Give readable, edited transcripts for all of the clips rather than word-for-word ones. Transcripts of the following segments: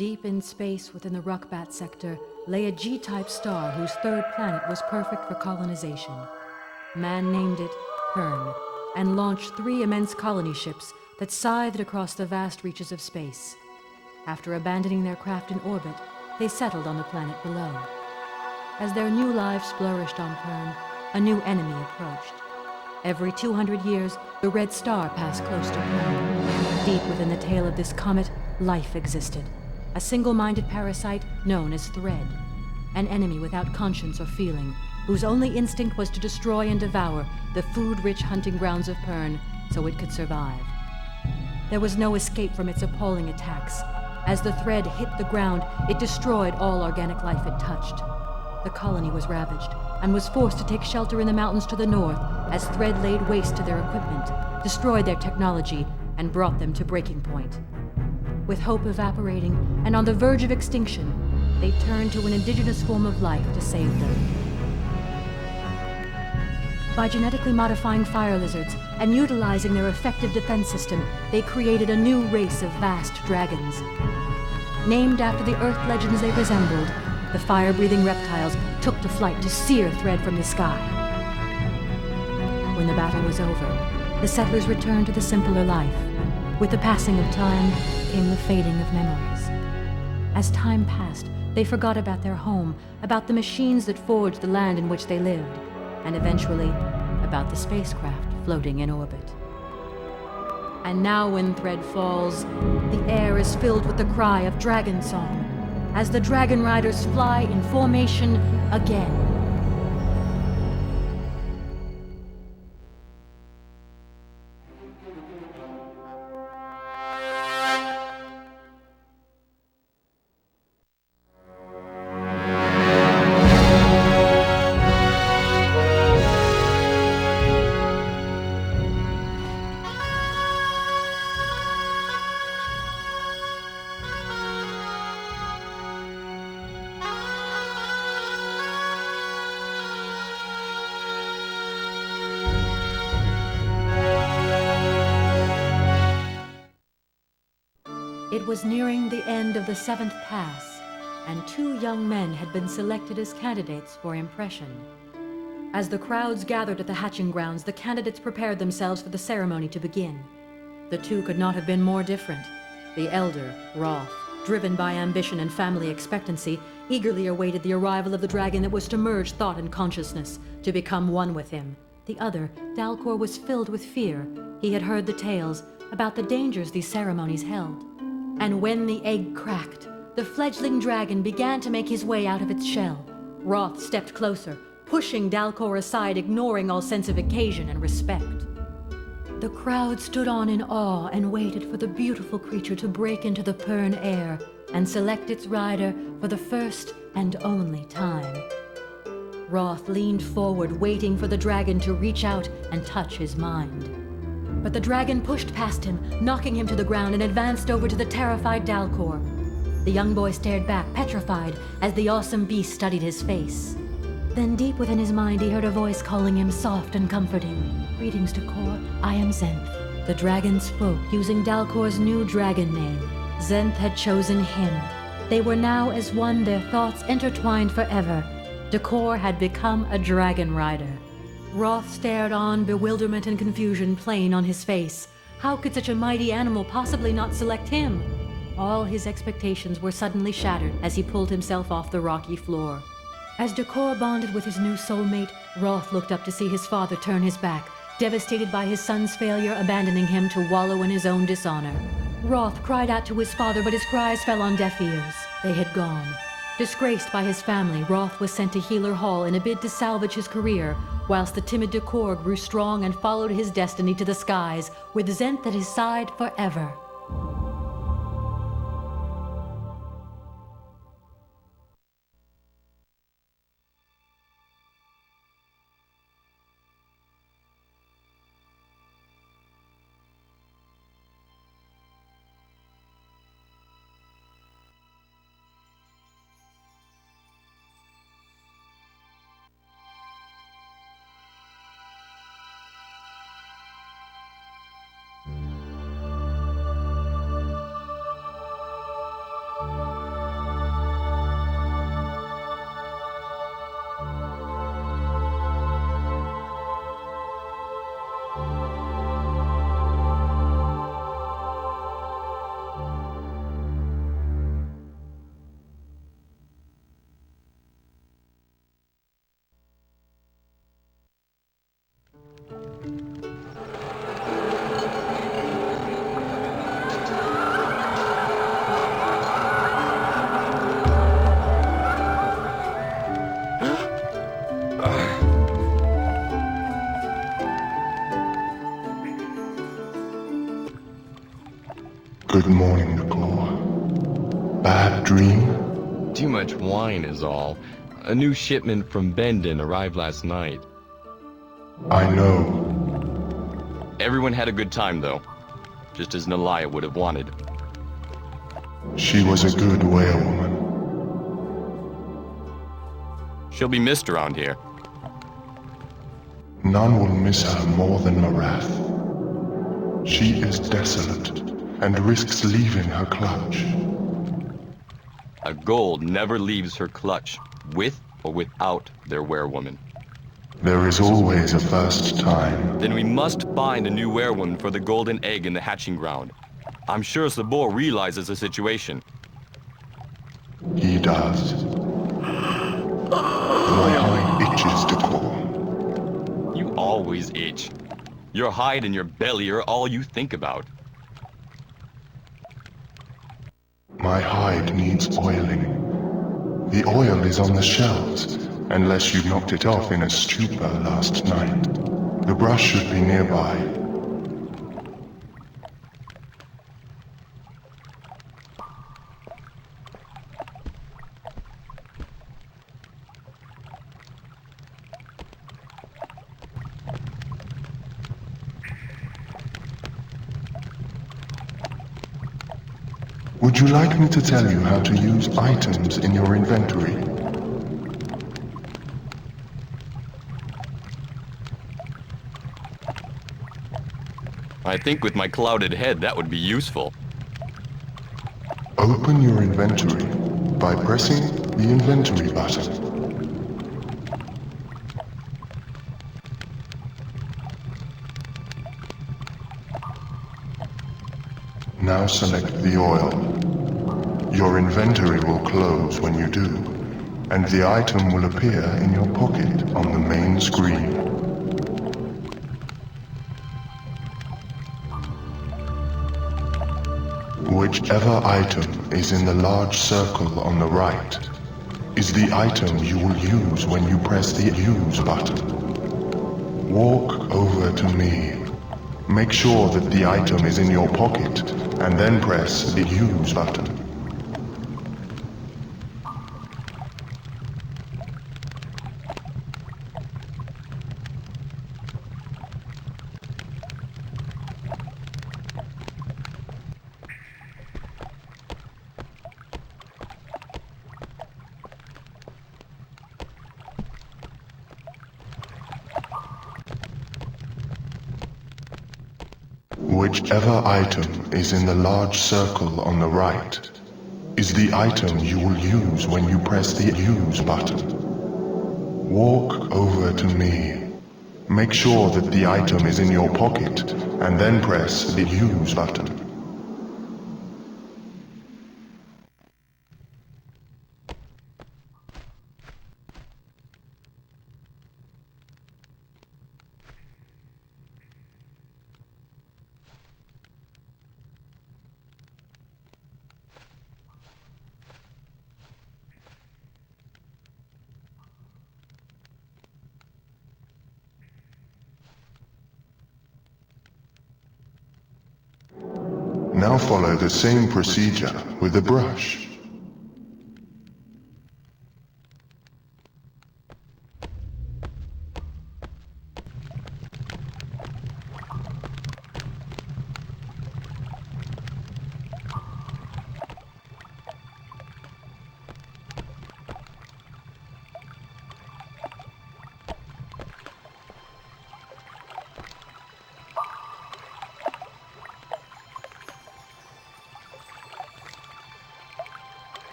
Deep in space within the Ruckbat sector lay a G-type star whose third planet was perfect for colonization. Man named it Pern and launched 3 immense colony ships that scythed across the vast reaches of space. After abandoning their craft in orbit, they settled on the planet below. As their new lives flourished on Pern, a new enemy approached. Every 200 years, the red star passed close to Pern. Deep within the tail of this comet, life existed. A single-minded parasite known as Thread. An enemy without conscience or feeling, whose only instinct was to destroy and devour the food-rich hunting grounds of Pern so it could survive. There was no escape from its appalling attacks. As the Thread hit the ground, it destroyed all organic life it touched. The colony was ravaged and was forced to take shelter in the mountains to the north as Thread laid waste to their equipment, destroyed their technology, and brought them to breaking point. With hope evaporating and on the verge of extinction, they turned to an indigenous form of life to save them. By genetically modifying fire lizards and utilizing their effective defense system, they created a new race of vast dragons. Named after the Earth legends they resembled, the fire-breathing reptiles took to flight to sear Thread from the sky. When the battle was over, the settlers returned to the simpler life. With the passing of time came the fading of memories. As time passed, they forgot about their home, about the machines that forged the land in which they lived, and eventually about the spacecraft floating in orbit. And now when Thread falls, the air is filled with the cry of dragon song, as the Dragonriders fly in formation again. It was nearing the end of the 7th pass, and 2 young men had been selected as candidates for impression. As the crowds gathered at the hatching grounds, the candidates prepared themselves for the ceremony to begin. The 2 could not have been more different. The elder, Roth, driven by ambition and family expectancy, eagerly awaited the arrival of the dragon that was to merge thought and consciousness, to become one with him. The other, Dalcor, was filled with fear. He had heard the tales about the dangers these ceremonies held. And when the egg cracked, the fledgling dragon began to make his way out of its shell. Roth stepped closer, pushing Dalcor aside, ignoring all sense of occasion and respect. The crowd stood on in awe and waited for the beautiful creature to break into the Pern air and select its rider for the first and only time. Roth leaned forward, waiting for the dragon to reach out and touch his mind. But the dragon pushed past him, knocking him to the ground, and advanced over to the terrified Dalcor. The young boy stared back, petrified, as the awesome beast studied his face. Then deep within his mind he heard a voice calling him soft and comforting. "Greetings, Dalcor. I am Zenth." The dragon spoke, using Dalcor's new dragon name. Zenth had chosen him. They were now as one, their thoughts intertwined forever. Dalcor had become a dragon rider. Roth stared on, bewilderment and confusion plain on his face. How could such a mighty animal possibly not select him? All his expectations were suddenly shattered as he pulled himself off the rocky floor. As Dalcor bonded with his new soulmate, Roth looked up to see his father turn his back, devastated by his son's failure, abandoning him to wallow in his own dishonor. Roth cried out to his father, but his cries fell on deaf ears. They had gone. Disgraced by his family, Roth was sent to Healer Hall in a bid to salvage his career, whilst the timid Dalcor grew strong and followed his destiny to the skies, with Zenth at his side forever. Good morning, Nicole. Bad dream? Too much wine is all. A new shipment from Bendon arrived last night. I know. Everyone had a good time, though. Just as Nalaya would have wanted. She was a good whalewoman. She'll be missed around here. None will miss her more than Marath. She is desolate and risks leaving her clutch. A gold never leaves her clutch, with or without their werewoman. There is always a first time. Then we must find a new werewoman for the golden egg in the hatching ground. I'm sure Sabor realizes the situation. He does. My hide itches to call. You always itch. Your hide and your belly are all you think about. My hide needs oiling. The oil is on the shelves, unless you knocked it off in a stupor last night. The brush should be nearby. Would you like me to tell you how to use items in your inventory? I think with my clouded head that would be useful. Open your inventory by pressing the inventory button. Now select the oil. Your inventory will close when you do, and the item will appear in your pocket on the main screen. Whichever item is in the large circle on the right is the item you will use when you press the Use button. Walk over to me. Make sure that the item is in your pocket, and then press the Use button. Whichever item is in the large circle on the right is the item you will use when you press the Use button. Walk over to me. Make sure that the item is in your pocket, and then press the Use button. Now follow the same procedure with the brush.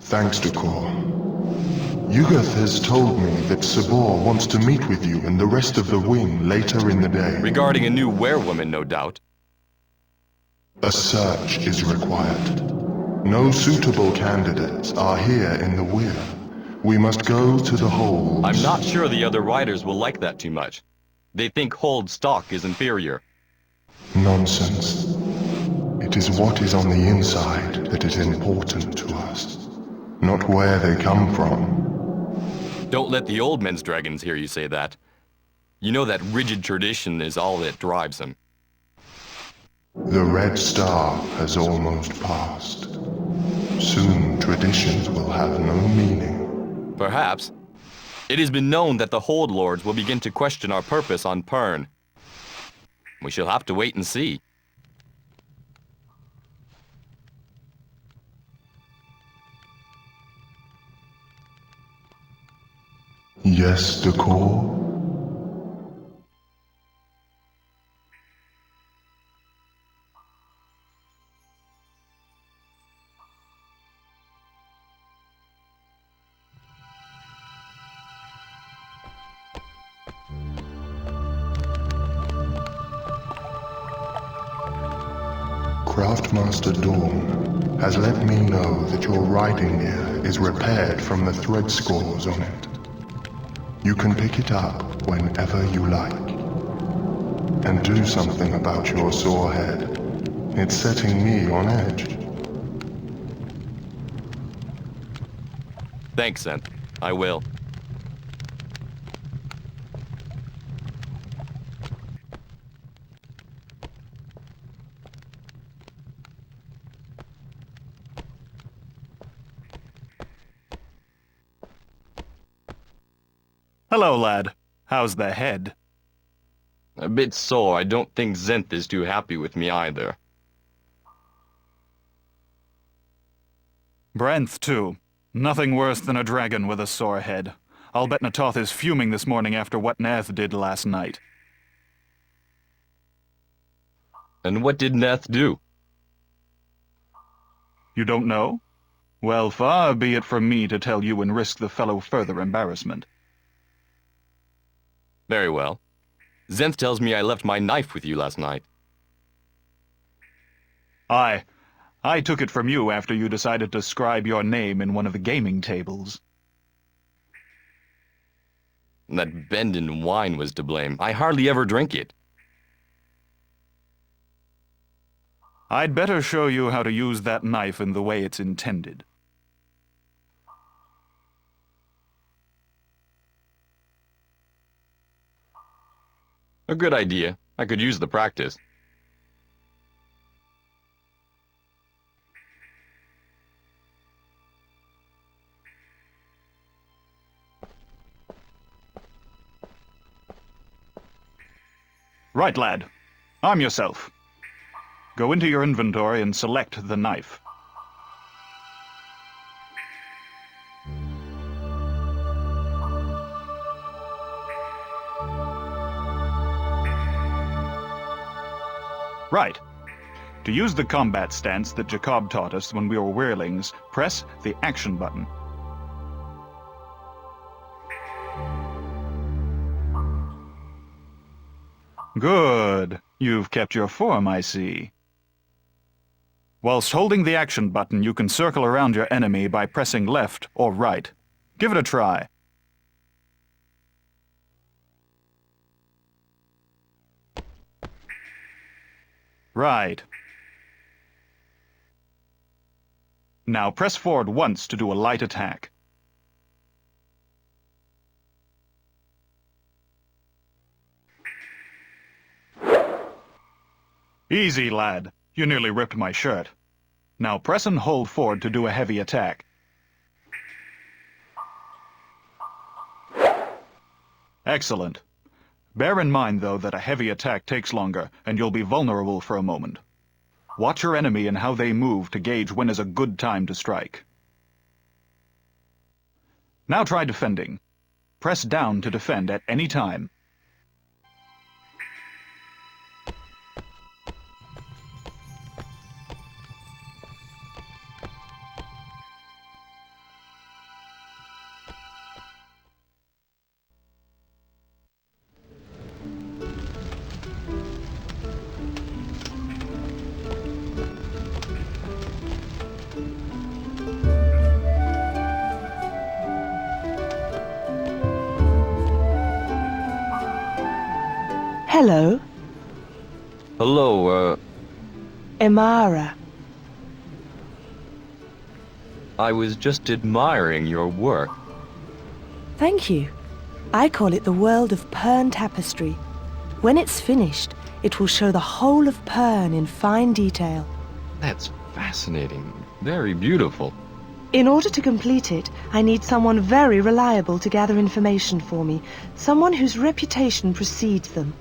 Thanks, Decor. Yugath has told me that Sabor wants to meet with you and the rest of the wing later in the day. Regarding a new werewoman, no doubt. A search is required. No suitable candidates are here in the weir. We must go to the holds. I'm not sure the other riders will like that too much. They think hold stock is inferior. Nonsense. It is what is on the inside that is important to us, not where they come from. Don't let the old men's dragons hear you say that. You know that rigid tradition is all that drives them. The Red Star has almost passed. Soon traditions will have no meaning. Perhaps. It has been known that the Hold Lords will begin to question our purpose on Pern. We shall have to wait and see. Yes, Decor? Craftmaster Dawn has let me know that your riding gear is repaired from the thread scores on it. You can pick it up whenever you like. And do something about your sore head. It's setting me on edge. Thanks, Zen. I will. Hello, lad. How's the head? A bit sore. I don't think Zenth is too happy with me either. Brenth, too. Nothing worse than a dragon with a sore head. I'll bet Natoth is fuming this morning after what Nath did last night. And what did Neth do? You don't know? Well, far be it from me to tell you and risk the fellow further embarrassment. Very well. Zenth tells me I left my knife with you last night. I took it from you after you decided to scribe your name in one of the gaming tables. That bend in wine was to blame. I hardly ever drink it. I'd better show you how to use that knife in the way it's intended. A good idea. I could use the practice. Right, lad. Arm yourself. Go into your inventory and select the knife. Right. To use the combat stance that Jacob taught us when we were weirlings, press the action button. Good. You've kept your form, I see. Whilst holding the action button, you can circle around your enemy by pressing left or right. Give it a try. Right. Now press forward once to do a light attack. Easy, lad. You nearly ripped my shirt. Now press and hold forward to do a heavy attack. Excellent. Bear in mind, though, that a heavy attack takes longer, and you'll be vulnerable for a moment. Watch your enemy and how they move to gauge when is a good time to strike. Now try defending. Press down to defend at any time. Hello, Hello, Imara. I was just admiring your work. Thank you. I call it the world of Pern tapestry. When it's finished, it will show the whole of Pern in fine detail. That's fascinating. Very beautiful. In order to complete it, I need someone very reliable to gather information for me. Someone whose reputation precedes them.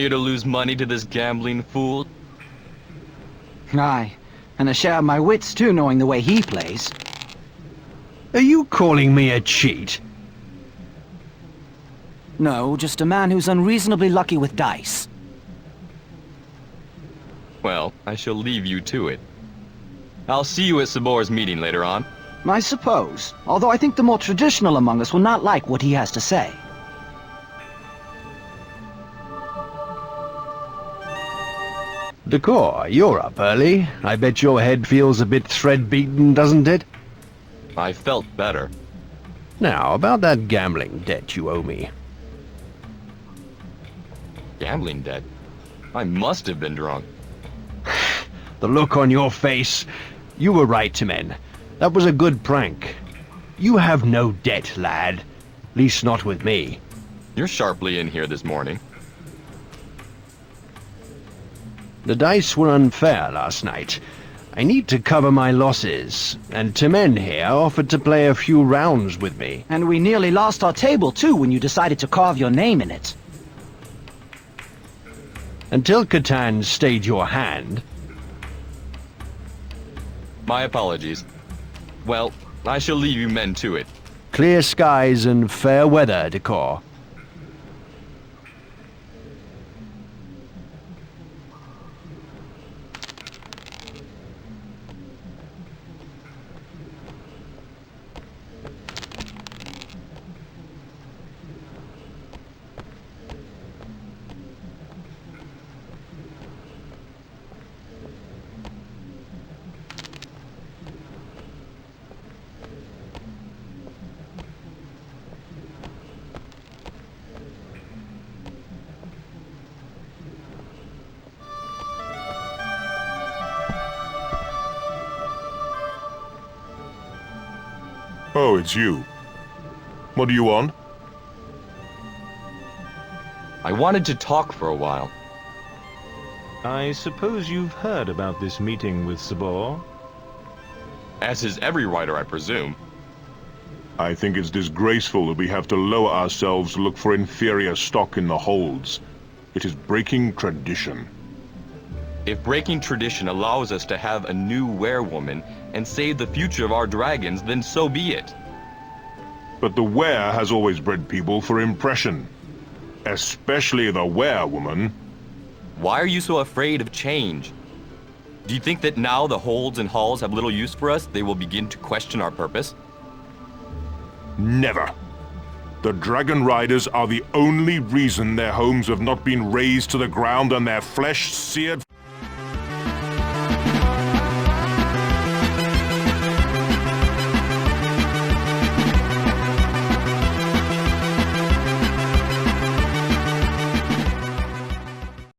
Here to lose money to this gambling fool? Aye, and a share of my wits too, knowing the way he plays. Are you calling me a cheat? No, just a man who's unreasonably lucky with dice. Well, I shall leave you to it. I'll see you at Sabor's meeting later on. I suppose, although I think the more traditional among us will not like what he has to say. Decor, you're up early. I bet your head feels a bit thread-beaten, doesn't it? I felt better. Now, about that gambling debt you owe me. Gambling debt? I must have been drunk. The look on your face. You were right, Timon. That was a good prank. You have no debt, lad. Least not with me. You're sharply in here this morning. The dice were unfair last night. I need to cover my losses, and Timon here offered to play a few rounds with me. And we nearly lost our table too when you decided to carve your name in it. Until Catan stayed your hand. My apologies. Well, I shall leave you men to it. Clear skies and fair weather, Decor. Oh, it's you. What do you want? I wanted to talk for a while. I suppose you've heard about this meeting with Sabor? As is every writer, I presume. I think it's disgraceful that we have to lower ourselves to look for inferior stock in the holds. It is breaking tradition. If breaking tradition allows us to have a new werewoman and save the future of our dragons, then so be it. But the were has always bred people for impression. Especially the werewoman. Why are you so afraid of change? Do you think that now the holds and halls have little use for us, they will begin to question our purpose? Never. The Dragonriders are the only reason their homes have not been razed to the ground and their flesh seared